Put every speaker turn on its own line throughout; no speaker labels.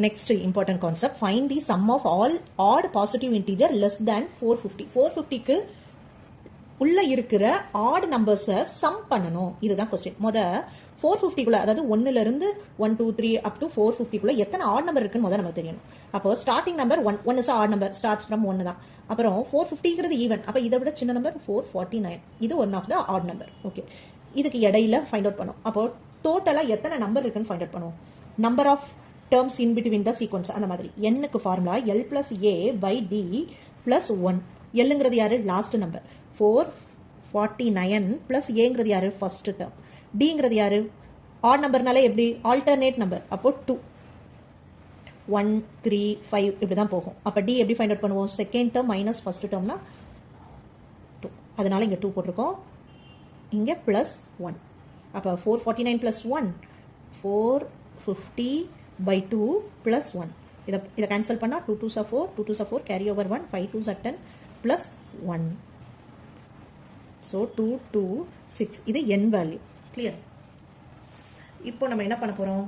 next important concept, find the sum of all odd positive integer less than 450. 450க்கு உள்ள இருக்கிற odd numbers-அ sum பண்ணணும். இதுதான் question. முத 450குள்ள, அதாவது 1ல இருந்து 1 2 3 up to 450குள்ள எத்தனை odd number இருக்குன்னு முத நமக்கு தெரியணும். அப்போ starting number 1 is odd number, starts from 1 தான். அப்புறம் 450ங்கிறது ஈவன், அப்போ இதை விட சின்ன நம்பர் 449, இது one of the odd number. Okay, இதுக்கு இடையில ஃபைண்ட் அவுட் பண்ணும். அப்போ டோட்டலா எத்தனை நம்பர் இருக்குன்னு ஃபைண்ட் அவுட் பண்ணுவோம். Number of terms in between the sequence, அந்த மாதிரி. n-க்கு formula l plus a by d plus 1. l-ங்கிறது யாரு? Last number. 449 plus a-ங்கிறது யாரு? First term. d-ங்கிறது யாரு? ஆட் நம்பர்னாலே எப்படி? Alternate number. அப்போ 2 1 3 5 இப்படி தான் போகும். அப்போ d எப்படி ஃபைண்ட் அவுட் பண்ணுவோம்? செகண்ட் டேர்ம் மைனஸ் ஃபர்ஸ்ட் டேர்ம்னா 2. அதனால இங்க 2 போட்டிருக்கோம், இங்க பிளஸ் 1. அப்போ 449 plus 1 450 by 2 plus 1. இதை கேன்சல் பண்ணா 2 2s are 4, 2 2s are 4, carry over 1, 5 2s are 10 plus 1. So 2 2 6. இது n value. Clear? இப்போ நம்ம என்ன பண்ண போறோம்?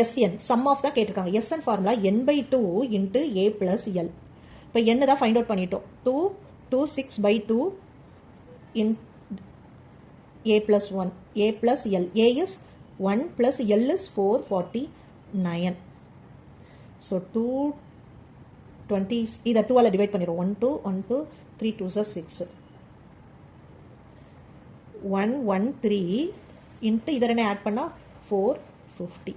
Sn sum of தான் கேட்டிருக்காங்க. Sn formula n by 2 into a plus l. இப்போ n தான் ஃபைண்ட் அவுட் பண்ணிட்டோம். 2 2 6 by 2 in a plus 1, a plus l. a is 1 plus l is 449. So 220, இதை 2 ஆல டிவைட் பண்ணிரும். 1 2 1 2 3 2s are 6. 113 into இதை ரெண்டே add பண்ணா 450.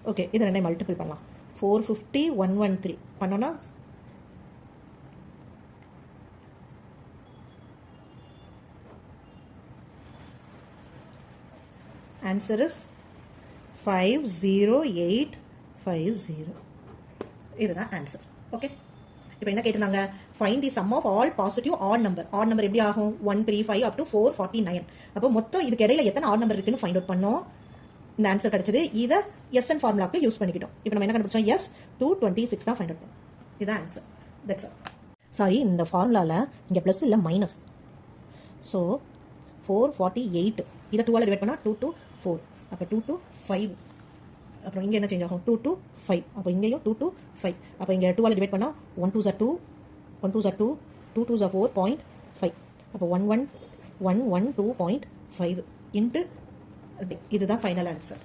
ஓகே, இது ரெண்டே மல்டிபிள் பண்ணலாம். 450 113 பண்ணோன்னா ஆன்சர் இஸ் 50850. இதுதான் ஆன்சர். ஓகே, இப்போ என்ன கேட்டிருந்தாங்க? Find the sum of all positive odd number. Odd number எப்படி ஆகும்? 135 up to 449. அப்போ மொத்தம் இதுக்கு இடையில எத்தனை ஆட் நம்பர் இருக்குன்னு ஃபைண்ட் அவுட் பண்ணோம். இந்த ஆன்சர் கிடைச்சது. இதை Sn ஃபார்முலாக்கு யூஸ் பண்ணிக்கிட்டோம். இப்போ நம்ம என்ன கண்டுபிடிச்சோம்? S 226 தான் ஃபைண்ட் அவுட் பண்ணோம். இதுதான் ஆன்சர். That's all. சாரி, இந்த ஃபார்முலாவில் இங்கே ப்ளஸ் இல்லை மைனஸ். ஸோ 448 இதை 2 ஆல் டிவைட் பண்ணால் 2 2 4. அப்போ 2 2 5. அப்புறம் இங்கே என்ன சேஞ்ச் ஆகும்? 2 2 5. அப்போ இங்கேயும் 2 2 5. அப்போ இங்கே 2 ஆல் டிவைட் பண்ணால் 1 2s are 2, 1 2s are 2, 2 2s are 4.5. அப்போ 1 1 1 1 2.5 இன்ட்டு இதுதான் ஃபைனல் ஆன்சர்.